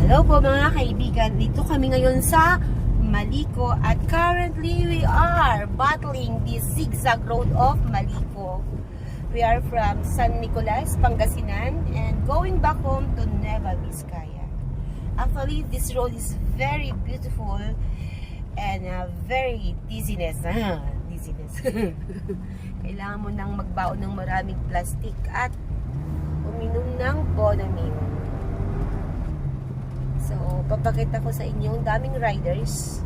Hello po mga kaibigan, dito kami ngayon sa Maliko at currently we are battling the zigzag road of Maliko. We are from San Nicolas, Pangasinan and going back home to Nueva Vizcaya. Actually, this road is very beautiful and very dizziness. Dizziness. Kailangan mo nang magbaon ng maraming plastic at uminom ng Bonamine. So, papakita ko sa inyo ang daming riders.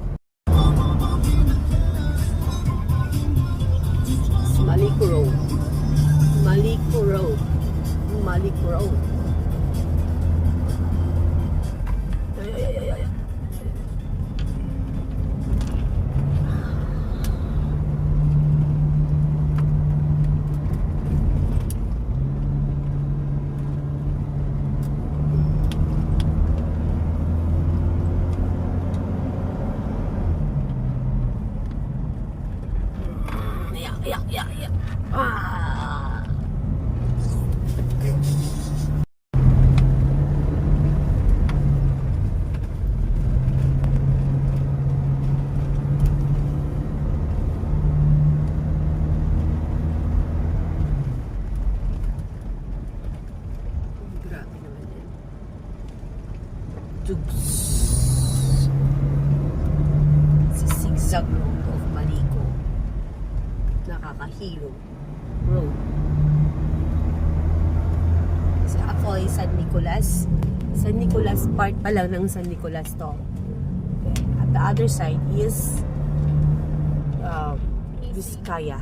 Maliko Road. Maliko Road. Maliko Road. Yeah. Ah. Grabe naman yan. Dugs. Sa zigzag road of Maliko. Nakakahilo road. So actually San Nicolas part pa lang ng San Nicolas to. Okay. At the other side is Vizcaya.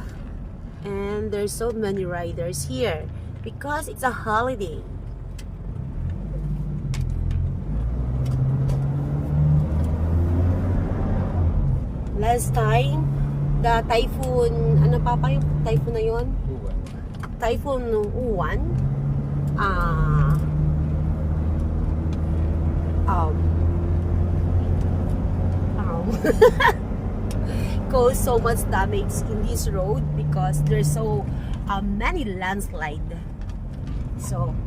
And there's so many riders here because it's a holiday. Last time the typhoon, ano pa yung typhoon na yun? Typhoon Uwan. Caused so much damage in this road because there's so many landslide. So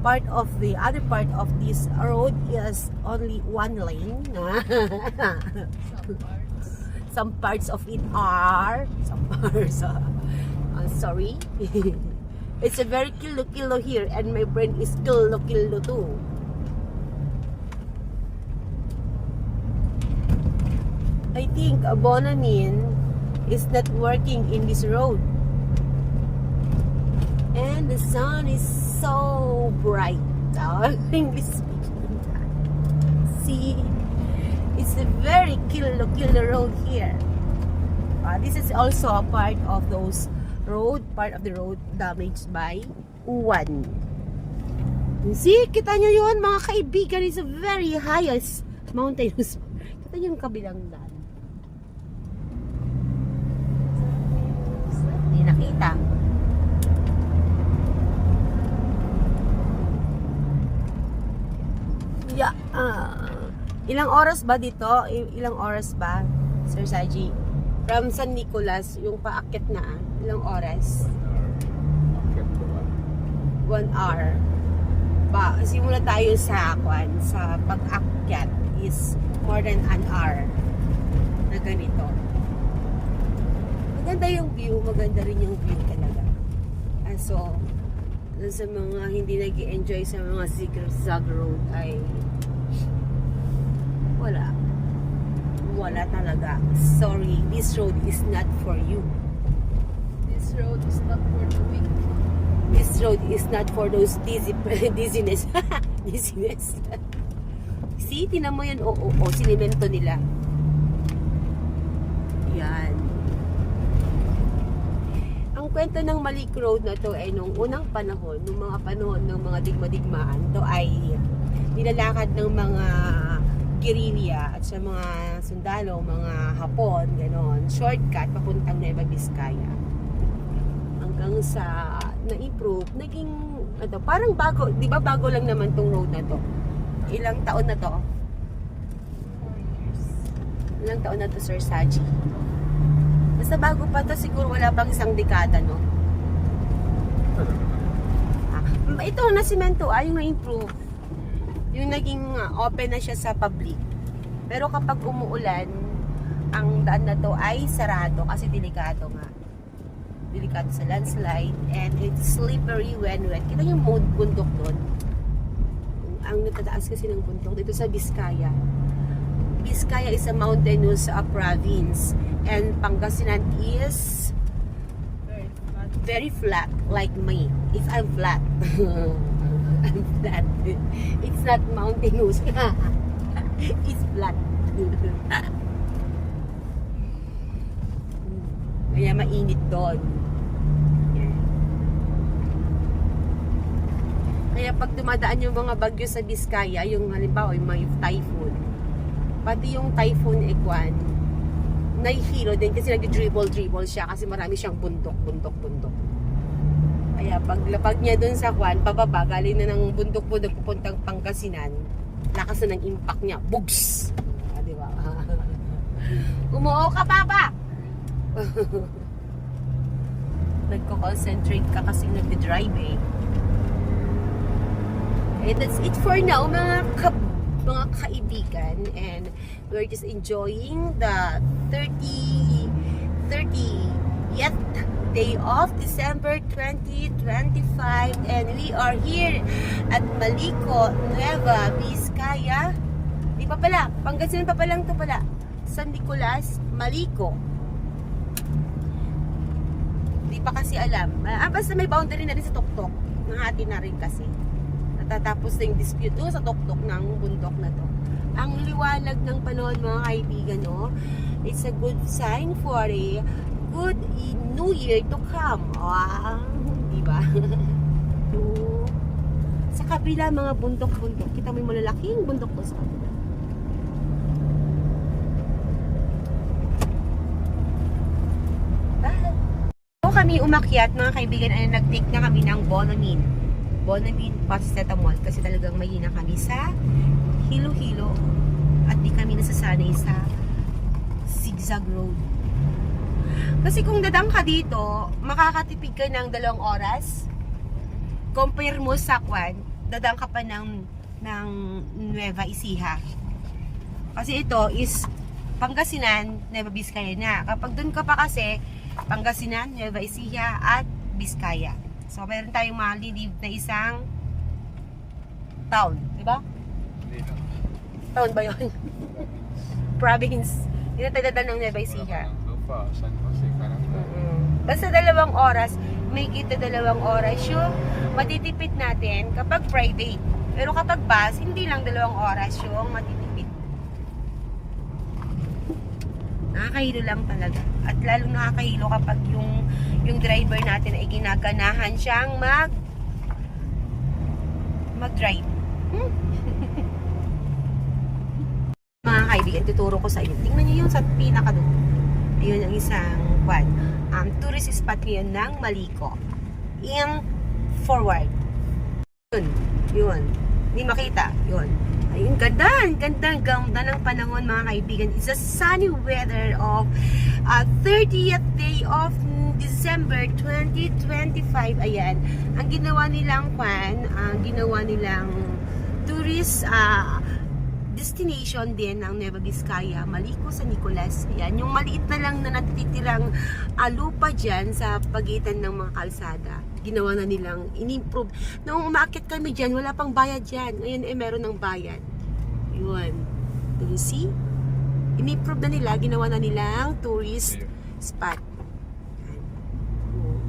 the other part of this road is only one lane. Some parts of it are sorry. It's a very kilo here and my brain is kilo too. I think a Bonamine is not working in this road and the sun is so bright. See, it's a very kilo road here. This is also a part of the road damaged by Uwan. See, kita nyo yun mga kaibigan, is a very highest mountainous. Kita nyo yung kabilang daan. Hindi nakita. Yeah. Ilang oras ba dito? Ilang oras ba, Sir Saji? From San Nicolas, yung paakyat na, ilang oras? 1 hour. Simula tayo sa pag-akyat is more than an hour na ganito. Maganda yung view, maganda rin yung view talaga. So, sa mga hindi nag-enjoy sa mga zigzag road ay wala talaga. Sorry, this road is not for you. This road is not for the weak. This road is not for those dizziness. Dizziness. See, tinan mo yan. Sinimento nila. Yan. Ang kwento ng Maliko Road na to ay nung unang panahon, nung mga panahon ng mga digma-digmaan, to ay nilalakad ng mga guerrilla at sa mga sundalo, mga Hapon, ganon. Shortcut papuntang Nueva Vizcaya. Hanggang sa na-improve, naging parang bago, di ba bago lang naman tong road na to? Ilang taon na to? 4 years. Ilang taon na to, Sir Saji? Basta bago pa to, siguro wala pang isang dekada, no? Ito na simento, yung na-improve. Yung naging open na siya sa public. Pero kapag umuulan, ang daan na to ay sarado kasi delikado nga. Delikado sa landslide and it's slippery when wet. Kita yung bundok doon. Ang natataas kasi ng bundok dito sa Vizcaya. Vizcaya is a mountainous province and Pangasinan is Very flat. very flat like me. If I'm flat. I'm flat. It's not mountainous. It's flat. Kaya mainit doon. Kaya pag dumadaan yung mga bagyo sa Vizcaya, yung halimbawa yung may typhoon, pati yung typhoon Ekwan, nahihilo din kasi nag-dribble siya kasi marami siyang bundok. Kaya paglapag niya dun sa Kwan, pababa, galing na ng bundok pupuntang Pangasinan, lakas na ng impact niya. Bugs! Di ba? Umuo ka, Papa! Nagko-concentrate ka kasi nagdi-drive eh. And that's it for now, mga kaibigan. And we're just enjoying the 30th day of December 2025. And we are here at Malico, Nueva Vizcaya. Di pa pala, Pangasinan pa palang to pala. San Nicolas, Malico. Di pa kasi alam. Basta may boundary na rin sa tuktok. Nahati na rin kasi. Natatapos na yung dispute doon sa tuktok ng bundok na to. Ang liwanag ng panahon, mga kaibigan, no? It's a good sign for a good new year to come. Wow! Diba? Sa kabila, mga bundok-bundok. Kita mo yung malalaking bundok doon sa kabila. Kami umakyat, mga kaibigan, ay nag-take na kami ng Bonamine paracetamol kasi talagang mahina kami sa hilo-hilo at di kami nasasanay sa zigzag road. Kasi kung dadang ka dito, makakatipid ka ng 2 oras. Compare mo sa Kwan, dadang ka pa ng Nueva Ecija. Kasi ito is Pangasinan, Nueva Vizcaya na. Kapag dun ka pa kasi, Pangasinan, Nueva Ecija at Vizcaya. So, meron tayong malilive na isang town, di ba? Town ba yun? Province. Hindi na tayo dadaan ng Nueva Ecija. Lupa, San Jose, Basta 2 oras, may kita 2 oras yung matitipid natin kapag private. Pero kapag bus, hindi lang 2 oras yung matitipid. Nakakahilo lang talaga. At lalong nakakahilo kapag yung driver natin ay ginaganahan siyang mag-drive. Mga kaibigan, tuturo ko sa inyo. Tingnan niyo yung sa pinaka doon. Ayun ang isang tourist spot ngayon ng Malico. In forward. Yun. Hindi makita. Yun. Ayun, ganda ng panahon, mga kaibigan. It's a sunny weather of 30th day of December 2025. Ayan. Ang ginawa nilang tourist destination din ng Nueva Vizcaya, Malico, San Nicolas. Ayan, yung maliit na lang na natitirang lupa dyan sa pagitan ng mga kalsada. Ginawa na nilang in-improve. Noong umaakit kami dyan, wala pang bayad dyan. Ngayon meron ng bayad. Yun. Do you see? In-improve na nila, ginawa na nilang tourist spot.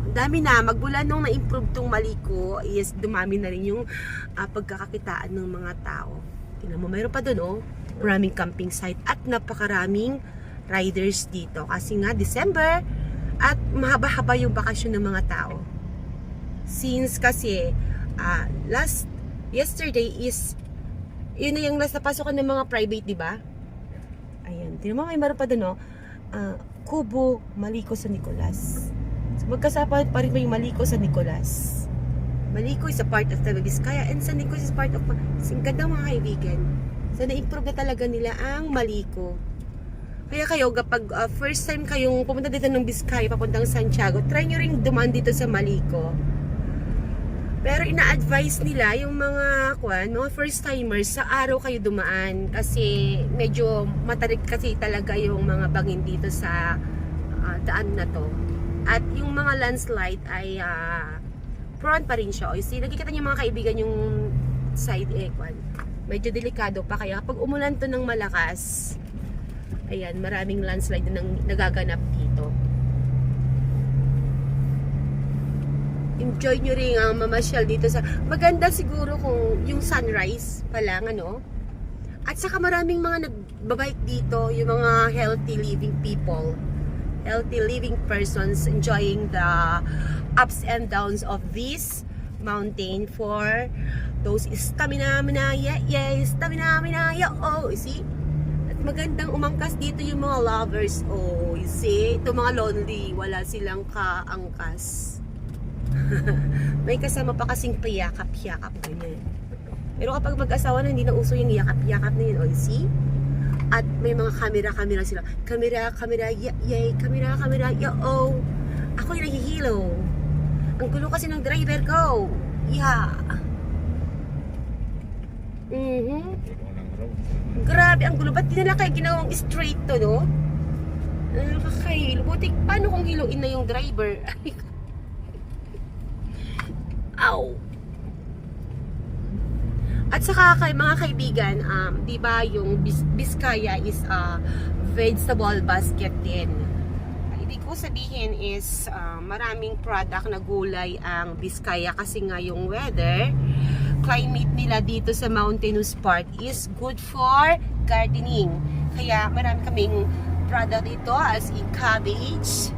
Ang dami na, magmula nung na-improve tong Malico, yes, dumami na rin yung pagkakakitaan ng mga tao. Tingnan mo, mayroon pa doon, oh. Maraming camping site at napakaraming riders dito. Kasi nga, December at mahaba-haba yung bakasyon ng mga tao. Since kasi yesterday is yun na yung last na pasokan ng mga private, di ba? Ayan, tingnan mo, may meron pa doon, Kubo, Malico, San Nicolas. So magkasama pa rin ba yung Malico, San Nicolas? Malico is a part of Nueva Vizcaya and San Nicolas is part of Singkada, mga kaibigan. So na-improve na talaga nila ang Malico. Kaya kayo, kapag first time kayong pumunta dito ng Vizcaya papuntang Santiago, try nyo rin dumaan dito sa Malico. Pero ina-advise nila yung mga first timers sa araw kayo dumaan kasi medyo matarik kasi talaga yung mga bangin dito sa daan na to. At yung mga landslide ay prone pa rin siya. O nakikita niyo mga kaibigan yung side medyo delikado pa kaya pag umulan to ng malakas, ayan, maraming landslide na nagaganap dito. Enjoy nyo rin ang mamasyal dito sa maganda siguro kung yung sunrise pa lang at saka maraming mga nagbabike dito, yung mga healthy living people, healthy living persons enjoying the ups and downs of this mountain for those stamina oh, you see, at magandang umangkas dito yung mga lovers, oh, you see, ito mga lonely, wala silang kaangkas. May kasama pa kasing payakap-yakap ganyan. Pero kapag mag-asawa na, hindi na uso yung yakap-yakap na yun, oh, you see? At may mga kamera sila. Kamera, yay, kamera, oh. Ako yung nahihilo. Ang gulo kasi ng driver ko. Yeah. Grabe, ang gulo. Ba't di na lang kayo ginawang straight to, no? Nakakahilo. Butik, paano kung hiluin na yung driver? Ow! At saka kay mga kaibigan, di ba yung Biskaya is a vegetable basket din. Ibig ko sabihin is maraming product na gulay ang Biskaya kasi nga yung weather, climate nila dito sa mountainous part is good for gardening. Kaya marami kaming product dito as in cabbage,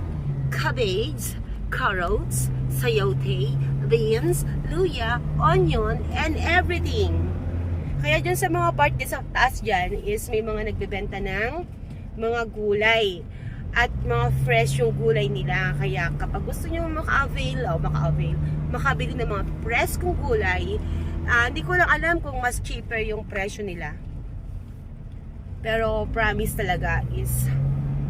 carrots, sayote, beans, luya, onion, and everything. Kaya dyan sa mga part sa taas dyan is may mga nagbebenta ng mga gulay at mga fresh yung gulay nila. Kaya kapag gusto nyo makabili ng mga fresh kong gulay, hindi ko lang alam kung mas cheaper yung presyo nila. Pero promise talaga is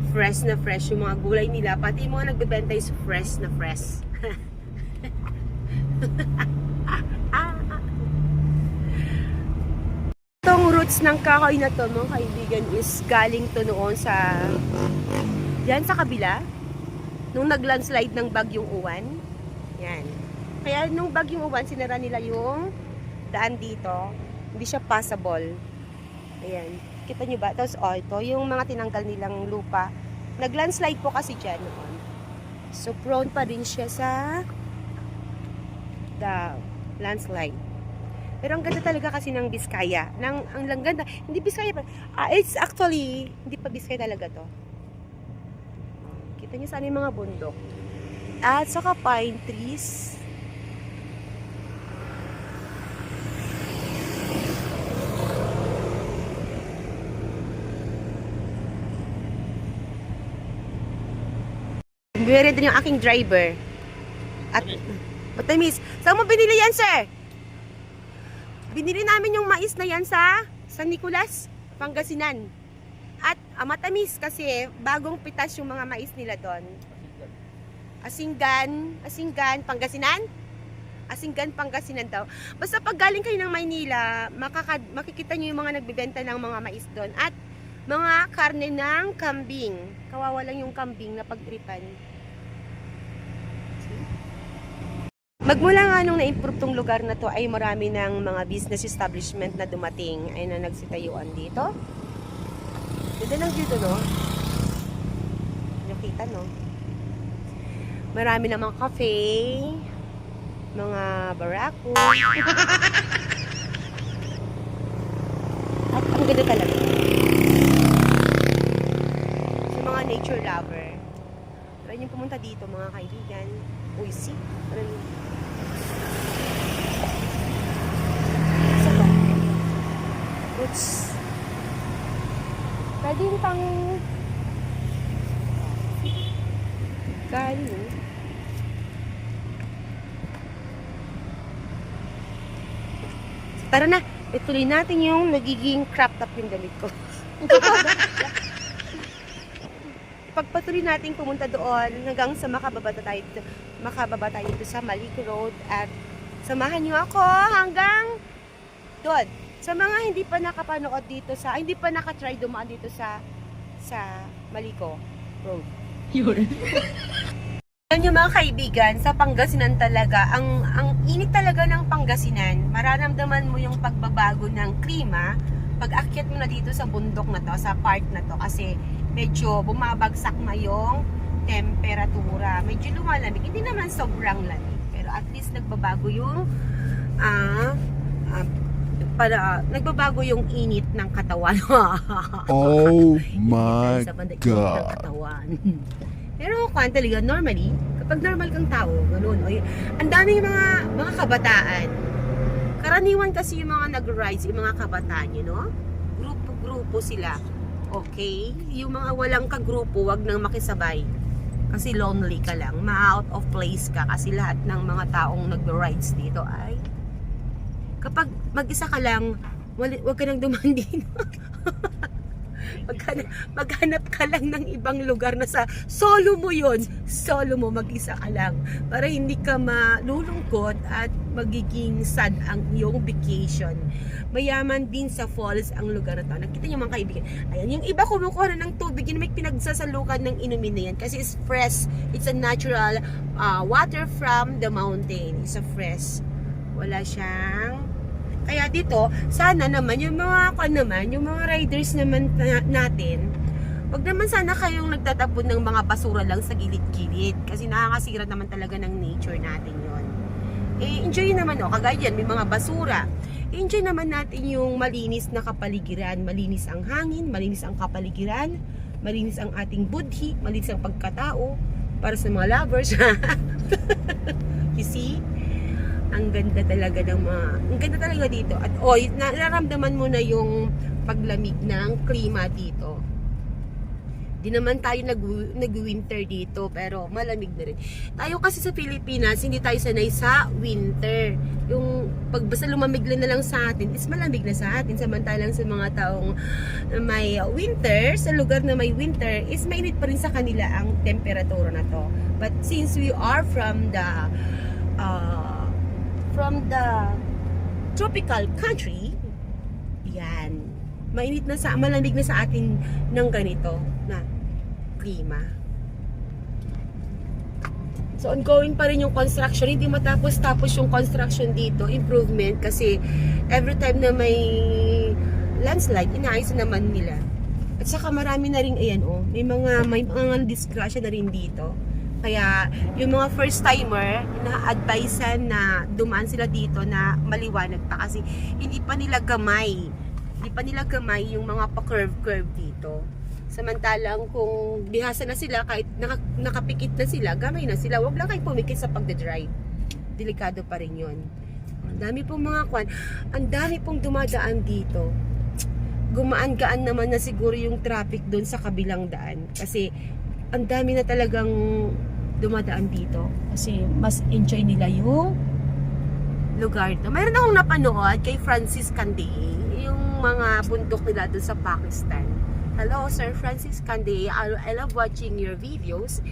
fresh na fresh yung mga gulay nila. Pati yung mga nagbebenta is fresh na fresh. Itong roots ng kahoy na to, mga kaibigan, is galing to noon sa yan sa kabila nung naglandslide ng Bagyong Uwan. Yan. Kaya nung Bagyong Uwan, sinara nila yung daan dito. Hindi siya passable. Ayan. Kita nyo ba? Tapos, ito yung mga tinanggal nilang lupa. Naglandslide po kasi dyan noon. So, prone pa din siya sa the landslide. Pero ang ganda talaga kasi ng Biskaya. Ang ganda. Hindi Biskaya pa. It's actually, hindi pa Biskaya talaga to. Kita niyo saan yung mga bundok. At saka pine trees. Very din yung aking driver. At matamis. Saan mo binili yan, sir? Binili namin yung mais na yan sa San Nicolas, Pangasinan. At matamis kasi bagong pitas yung mga mais nila doon. Asinggan, Pangasinan? Asinggan, Pangasinan daw. Basta pag galing kayo ng Maynila, makikita nyo yung mga nagbibenta ng mga mais doon. At mga karne ng kambing. Kawawa lang yung kambing na pagtripan. Magmula nga nung na-improve tong lugar na to ay marami ng mga business establishment na dumating ay na nagsitayuan dito. Ganda ng view to, no? Nakita, no? Marami na mga cafe, mga barako. At ang ganda talaga. Sa mga nature lover. Try nyo pumunta dito, mga kaibigan. Uy, see? Roots. Pwede yung pang galing. Tara na, ituloy natin yung nagiging crop top yung damit ko. Pagpatuloy natin pumunta doon hanggang sa makababa tayo dito sa Malico Road at Samahan niyo ako hanggang doon. Sa mga hindi pa nakapanood dito hindi pa nakatry dumaan dito sa Maliko Road. Alam niyo mga kaibigan, sa Pangasinan talaga, ang init talaga ng Pangasinan, mararamdaman mo yung pagbabago ng klima pag akyat mo na dito sa bundok na to, sa part na to, kasi medyo bumabagsak na yung temperatura. Medyo lumalamig, hindi naman sobrang lamig, pero at least nagbabago yung nagbabago yung init ng katawan. Oh my Sa banda, init ng God. katawan. Pero kung talaga, normally, kapag normal kang tao, ganun, ang daming mga kabataan. Karaniwan kasi yung mga nag-rise, yung mga kabataan, grupo-grupo sila. Okay? Yung mga walang kagrupo, wag nang makisabay. Kasi lonely ka lang, ma-out of place ka, kasi lahat ng mga taong nag-rides dito ay kapag mag-isa ka lang, wag ka nang dumaan dito. Maghanap ka lang ng ibang lugar na sa solo mo yun. Solo mo, mag-isa ka lang. Para hindi ka malulungkot at magiging sad ang iyong vacation. Mayaman din sa falls ang lugar na to. Nakita niyo mga kaibigan. Ayan, yung iba kumukuha na ng tubig, yun may pinagsasalukan ng inumin na yan. Kasi it's fresh. It's a natural water from the mountain. It's a fresh. Wala siyang kaya dito, sana naman yung mga riders naman natin, wag naman sana kayong nagtatapon ng mga basura lang sa gilid-gilid kasi nakakasira naman talaga ng nature natin yon. Enjoy naman kagaya yan, may mga basura. Enjoy naman natin yung malinis na kapaligiran, malinis ang hangin, malinis ang kapaligiran, malinis ang ating budhi, malinis ang pagkatao para sa mga lovers. You see? Ang ganda talaga dito at nararamdaman mo na yung paglamig ng klima dito. Di naman tayo nag-winter dito, pero malamig na rin. Tayo kasi sa Pilipinas, hindi tayo sanay sa winter. Yung pagbasta lumamig na lang sa atin, is malamig na sa atin. Samantalang sa mga taong may winter, sa lugar na may winter, is mainit pa rin sa kanila ang temperatura na to. But since we are from the tropical country, yan, malamig na sa atin ng ganito na klima. So ongoing pa rin yung construction, hindi matapos-tapos yung construction dito, improvement, kasi every time na may landslide, inaayos na naman nila. At saka marami na rin, may mga disgrasya na rin dito. Kaya yung mga first timer, na-advisean na dumaan sila dito na maliwanag pa kasi hindi pa nila gamay yung mga pa-curve dito. Samantalang kung bihasa na sila, kahit nakapikit na sila, gamay na sila, wag lang kayo pumikit sa pagdadrive. Delikado pa rin yun. Ang dami pong ang dami pong dumadaan dito. Gumaan-gaan naman na siguro yung traffic doon sa kabilang daan kasi ang dami na talagang dumadaan dito kasi mas enjoy nila yung lugar to. Mayroon akong napanood kay Francis Cande, yung mga bundok nila doon sa Pakistan. Hello Sir Francis Cande, I love watching your videos,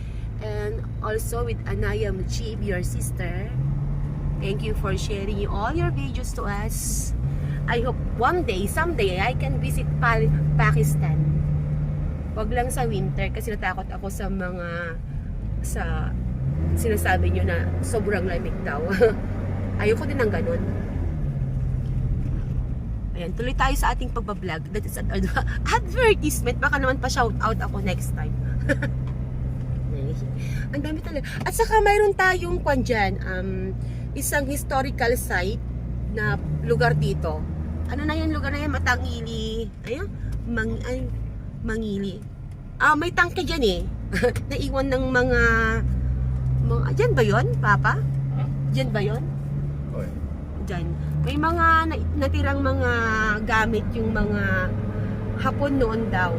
and also with Anaya Mujib, your sister. Thank you for sharing all your videos to us. I hope someday I can visit Pakistan. Wag lang sa winter kasi natakot ako sa sinasabi nyo na sobrang lamig daw. Ayoko din ng ganun. Ayan, tuloy tayo sa ating pagbablog. That is an advertisement. Baka naman pa shout out ako next time. Ang dami talaga. At saka mayroon tayong isang historical site na lugar dito. Ano na yung lugar na yan? Matangili. Ayan, Mangili. May tangke dyan naiwan ng mga dyan ba yun, Papa? Dyan ba yun? Dyan. May mga natirang mga gamit yung mga Hapon noon daw.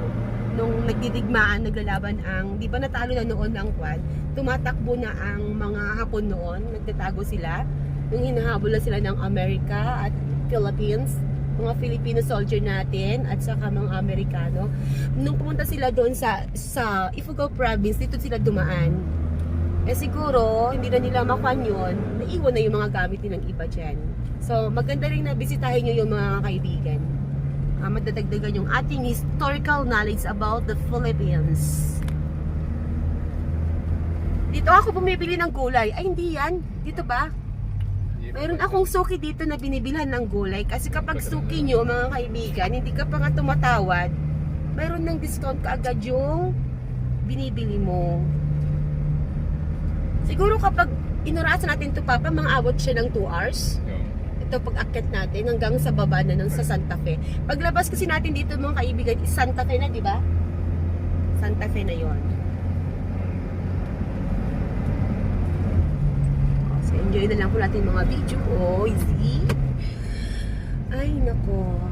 Nung nagdidigmaan, naglalaban di pa natalo na noon ang Quad. Tumatakbo na ang mga Hapon noon. Nagtatago sila. Nung hinahabol na sila ng Amerika at Philippines. Mga Filipino soldier natin at saka mga Amerikano. Nung pumunta sila doon sa Ifugao province, dito sila dumaan. Eh siguro, hindi na nila makuha yun, naiwan na yung mga gamit nilang iba dyan. So, maganda rin na bisitahin nyo yung mga kaibigan. Madadagdagan yung ating historical knowledge about the Philippines. Dito ako bumibili ng gulay. Ay, hindi yan. Dito ba? Mayroon akong suki dito na binibilhan ng gulay. Kasi kapag suki nyo, mga kaibigan, hindi ka pa nga tumatawad, mayroon ng discount kaagad yung binibili mo. Siguro kapag inurasan natin ito, Papa, mga abot siya ng 2 hours. Ito pag-akyat natin hanggang sa baba na ng sa Santa Fe. Paglabas kasi natin dito, mga kaibigan, is Santa Fe na, di ba? Santa Fe na yon. So, enjoy na lang po natin mga video. Oh, easy. Ay, nako.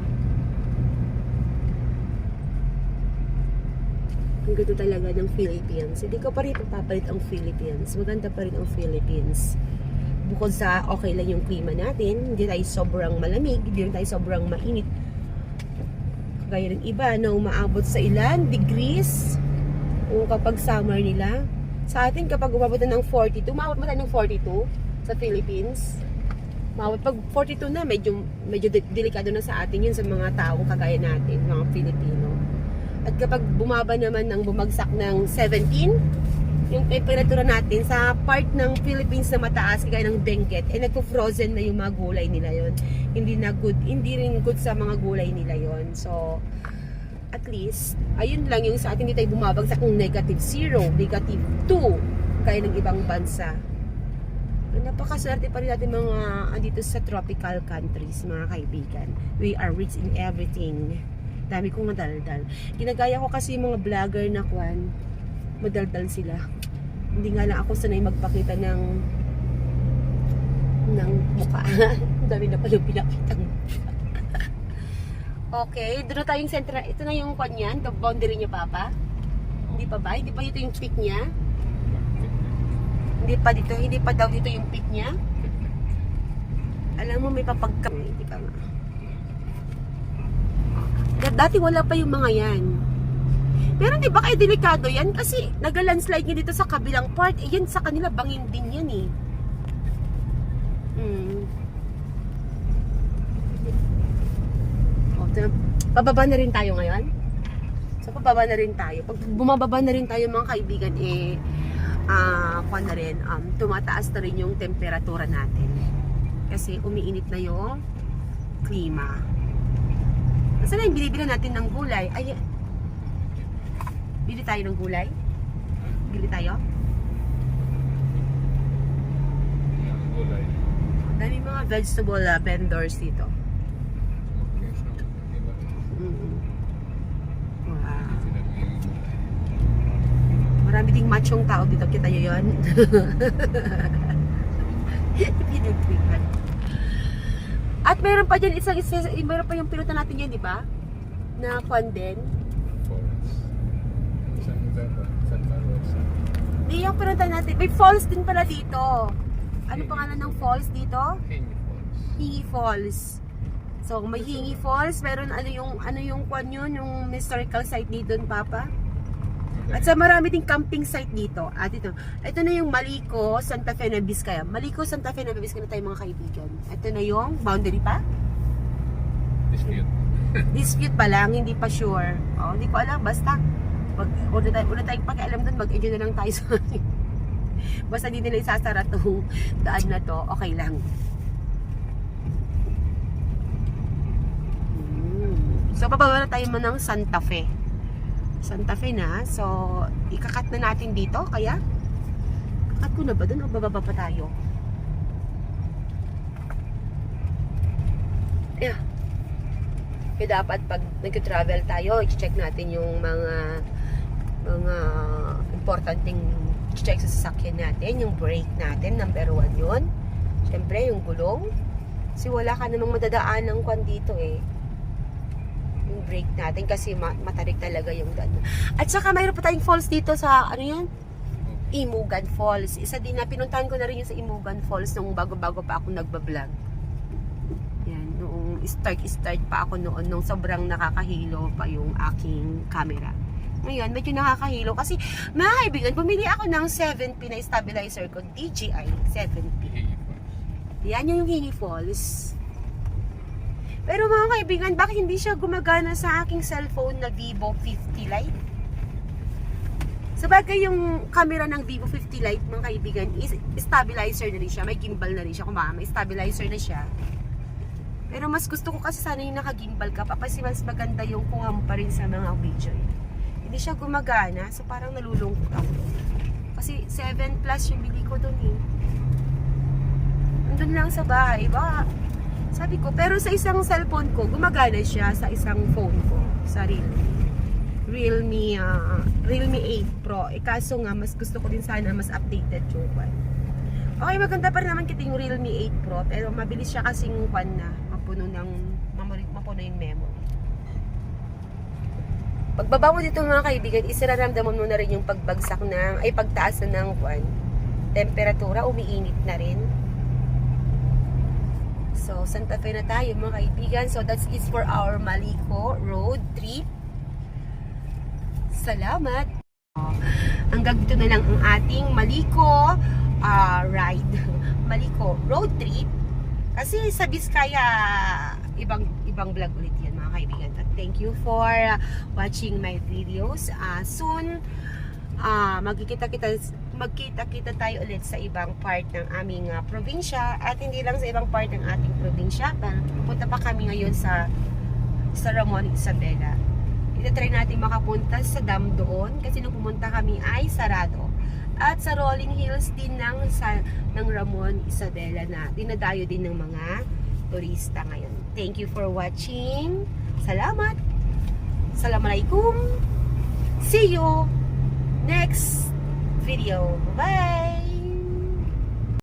Ang ganda talaga ng Philippines. Hindi ko pa rin papapalit ang Philippines. Maganda pa rin ang Philippines. Bukod sa okay lang yung klima natin, hindi tayo sobrang malamig, hindi rin tayo sobrang mainit. Kagaya ng iba na umaabot sa ilan degrees o kapag summer nila. Sa atin kapag umabot na ng 42, umabot mo tayo ng 42 sa Philippines. Umabot pag 42 na, medyo delikado na sa atin yun sa mga taong kagaya natin, mga Pilipino. At kapag bumaba naman ng bumagsak ng 17, yung temperatura natin sa part ng Philippines na mataas, kagaya ng Benguet, eh nagpo-frozen na yung mga gulay nila yon. Hindi na good, hindi rin good sa mga gulay nila yon. So, at least, ayun lang yung sa atin, hindi tayo bumabagsak ng -0, -2, kaya ng ibang bansa. Napakaswerte pa rin natin mga andito sa tropical countries, mga kaibigan. We are rich in everything. Dami kong madaldal. Ginagaya ko kasi yung mga vlogger na kwan, madaldal sila. Hindi nga lang ako sanay magpakita ng mukha. Dami na pala pinakita ng mukha. Okay, doon na tayong sentral. Ito na yung kwan yan, the boundary niya, Papa. Hindi pa ba? Hindi pa dito yung peak niya? Hindi pa daw dito yung peak niya? Alam mo, may papagka. Hindi pa nga. Dati wala pa yung mga yan. Pero hindi ba kayo delikado yan? Kasi nag-landslide nga dito sa kabilang part. Eh yan sa kanila, bangin din yan eh. Pababa na rin tayo ngayon. So pababa na rin tayo. Pag bumababa na rin tayo mga kaibigan, tumataas na rin yung temperatura natin. Kasi umiinit na yung klima. Saan na yung binibilan natin ng gulay? Ay, bili tayo ng gulay? Bili tayo? Dami mga vegetable vendors dito. Wow. Marami ding machong tao dito. Kita nyo yun? Pinagtripan. At meron pa dyan meron pa yung pinunta natin yan, di ba? Na Condon. Di yung pinunta natin. May falls din pala dito. Ano pangalan ng falls dito? Hingi Falls. So may Hingi Falls, meron ano yung kwan yun, yung historical site dito, Papa. At sa marami ding camping site dito. At ito na yung Malico, Santa Fe, Nueva Vizcaya. Malico, Santa Fe, Nueva Vizcaya na tayo mga kaibigan. Ito na yung boundary pa? Dispute pa lang, hindi pa sure. Oh, hindi ko alam, basta una tayong pakialam doon, mag-enjoy na lang tayo sa basta hindi nila isasara tong daan na to, okay lang. So, pababa na tayo mo ng Santa Fe. Santa Fe na. So, ikakat na natin dito. Kaya, kakat ko na ba doon o bababa pa tayo? Yeah. Kaya dapat pag nag-travel tayo, i-check natin yung mga importanteng check sa sasakyan natin. Yung brake natin, number 1 yun. Siyempre, yung gulong. Kasi wala ka namang madadaan ng kwan dito eh. Yung brake natin kasi matarik talaga yung daan. At saka mayroon pa tayong falls dito sa ano yan? Imugan Falls. Isa din na pinuntahan ko na rin yung sa Imugan Falls nung bago-bago pa ako nagba-vlog. Yan, noong start pa ako noon nung sobrang nakakahilo pa yung aking camera. Ngayon, medyo nakakahilo kasi mga kaibigan, bumili ako ng 7P na stabilizer ko, DJI 7P. Yan yung Hingi Falls. Pero mga kaibigan, bakit hindi siya gumagana sa aking cellphone na Vivo 50 Lite? Sabagay yung camera ng Vivo 50 Lite, mga kaibigan, is stabilizer na rin siya. May gimbal na rin siya. Kung may stabilizer na siya. Pero mas gusto ko kasi sana yung naka-gimbal ka pa kasi mas maganda yung kuha mo pa rin sa mga video. Hindi siya gumagana, so parang nalulungkot ako. Kasi 7 plus yung bili ko dun eh. Nandun lang sa bahay, ba? Sabi ko, pero sa isang cellphone ko, gumagana siya sa isang phone ko, sa Realme 8 Pro. Kaso nga, mas gusto ko din sana mas updated yung one. Okay, maganda pa rin naman kita yung Realme 8 Pro, pero mabilis siya kasing one na mapuno yung memory. Pagbaba mo dito mga kaibigan, isararamdaman mo na rin yung pagtaas na ng temperatura, umiinit na rin. So, Santa Fe na tayo mga kaibigan. So, that's it for our Maliko road trip. Salamat! Hanggang dito na lang ang ating Maliko ride. Maliko road trip. Kasi sa Biskaya, ibang vlog ulit yan mga kaibigan. At thank you for watching my videos. Soon, magkita-kita tayo ulit sa ibang part ng aming probinsya at hindi lang sa ibang part ng ating probinsya. Pupunta pa kami ngayon sa Ramon Isabela. Itatry natin makapunta sa dam doon kasi nung pumunta kami ay sarado. At sa Rolling Hills din ng Ramon Isabela na dinadayo din ng mga turista ngayon. Thank you for watching. Salamat. Assalamualaikum. See you next video. Bye!